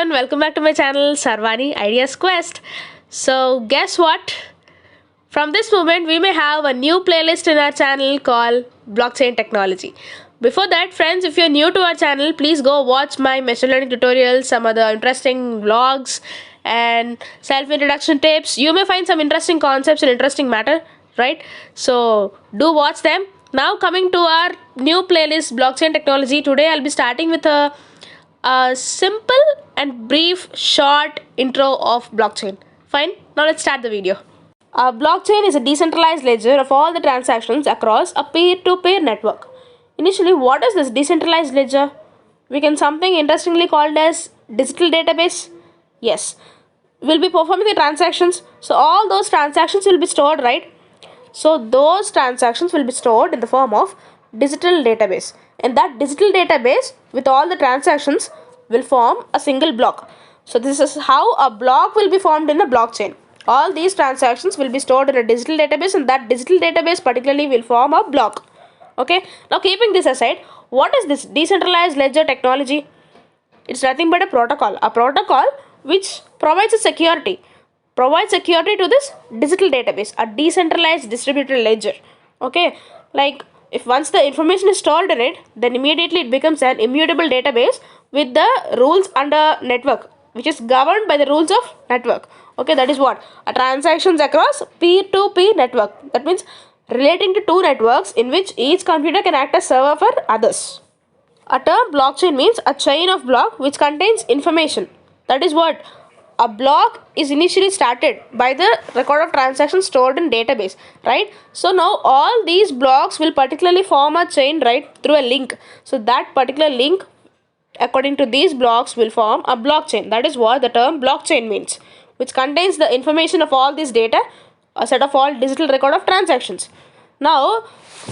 everyone, welcome back to my channel Sarvani Ideas Quest. So guess what? From this moment we may have a new playlist in our channel called blockchain technology. Before that, friends, if you're new to our channel, please go watch my machine learning tutorials, some other interesting vlogs and self-introduction tips. You may find some interesting concepts and interesting matter, right? So do watch them. Now coming to our new playlist blockchain technology, today I'll be starting with a simple and brief short intro of blockchain. Fine, now let's start the video. A blockchain is a decentralized ledger of all the transactions across a peer-to-peer network. Initially, what is this decentralized ledger? We can something interestingly called as digital database. Yes, we'll be performing the transactions. So all those transactions will be stored, right? So those transactions will be stored in the form of digital database, and that digital database with all the transactions will form a single block. So this is how a block will be formed in a blockchain. All these transactions will be stored in a digital database, and that digital database particularly will form a block. Okay, now keeping this aside, what is this decentralized ledger technology? It's nothing but a protocol which provides security to this digital database, a decentralized distributed ledger. Okay, like if once the information is stored in it, then immediately it becomes an immutable database with the rules under network, which is governed by the rules of network. Okay, that is what a transactions across peer-to-peer network. That means relating to two networks in which each computer can act as server for others. A term blockchain means a chain of block which contains information. That is what a block is initially started by the record of transactions stored in database, right? So now all these blocks will particularly form a chain, right, through a link. So that particular link according to these blocks will form a blockchain. That is what the term blockchain means, which contains the information of all this data, a set of all digital record of transactions. Now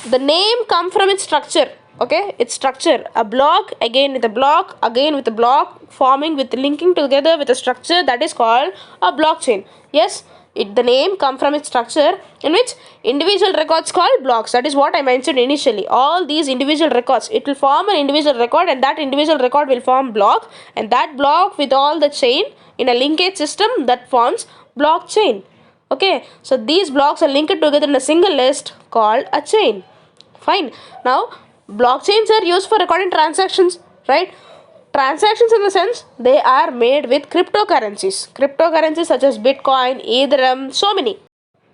the name comes from its structure. Okay, its structure, a block again with a block again with a block forming with linking together with a structure, that is called a blockchain. Yes, the name comes from its structure in which individual records called blocks. That is what I mentioned initially. All these individual records, it will form an individual record, and that individual record will form block, and that block with all the chain in a linkage system that forms blockchain. Okay, so these blocks are linked together in a single list called a chain. Fine. Now blockchains are used for recording transactions, right? Transactions in the sense they are made with cryptocurrencies such as Bitcoin, Ethereum, so many.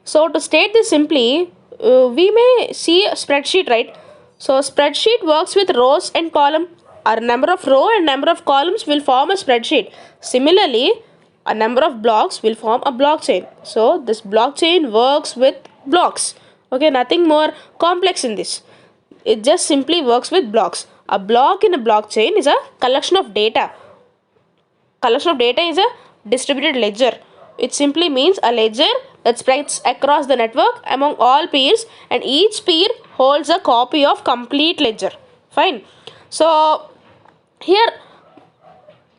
So to state this simply, we may see a spreadsheet, right? So a spreadsheet works with rows and columns. A number of row and number of columns will form a spreadsheet. Similarly, a number of blocks will form a blockchain. So this blockchain works with blocks. Okay, nothing more complex in this. It just simply works with blocks. A block in a blockchain is a collection of data. Collection of data is a distributed ledger. It simply means a ledger that spreads across the network among all peers, and each peer holds a copy of complete ledger. Fine. So here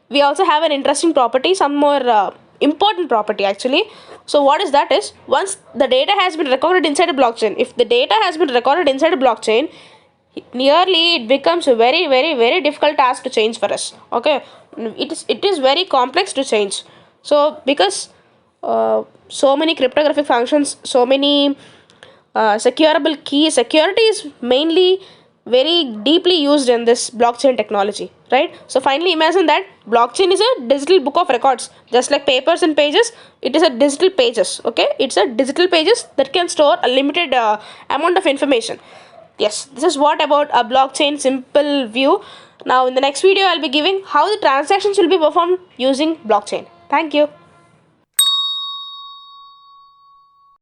we also have an interesting property, some more important property actually. So what is that is, once the data has been recorded inside a blockchain, if the data has been recorded inside a blockchain, nearly it becomes a very difficult task to change for us. Okay, it is very complex to change. So because so many cryptographic functions, so many secureable keys, security is mainly very deeply used in this blockchain technology, right? So finally imagine that blockchain is a digital book of records, just like papers and pages. It is a digital pages. Okay, it's a digital pages that can store a limited amount of information. Yes, this is what about a blockchain simple view. Now in the next video I'll be giving how the transactions will be performed using blockchain. Thank you.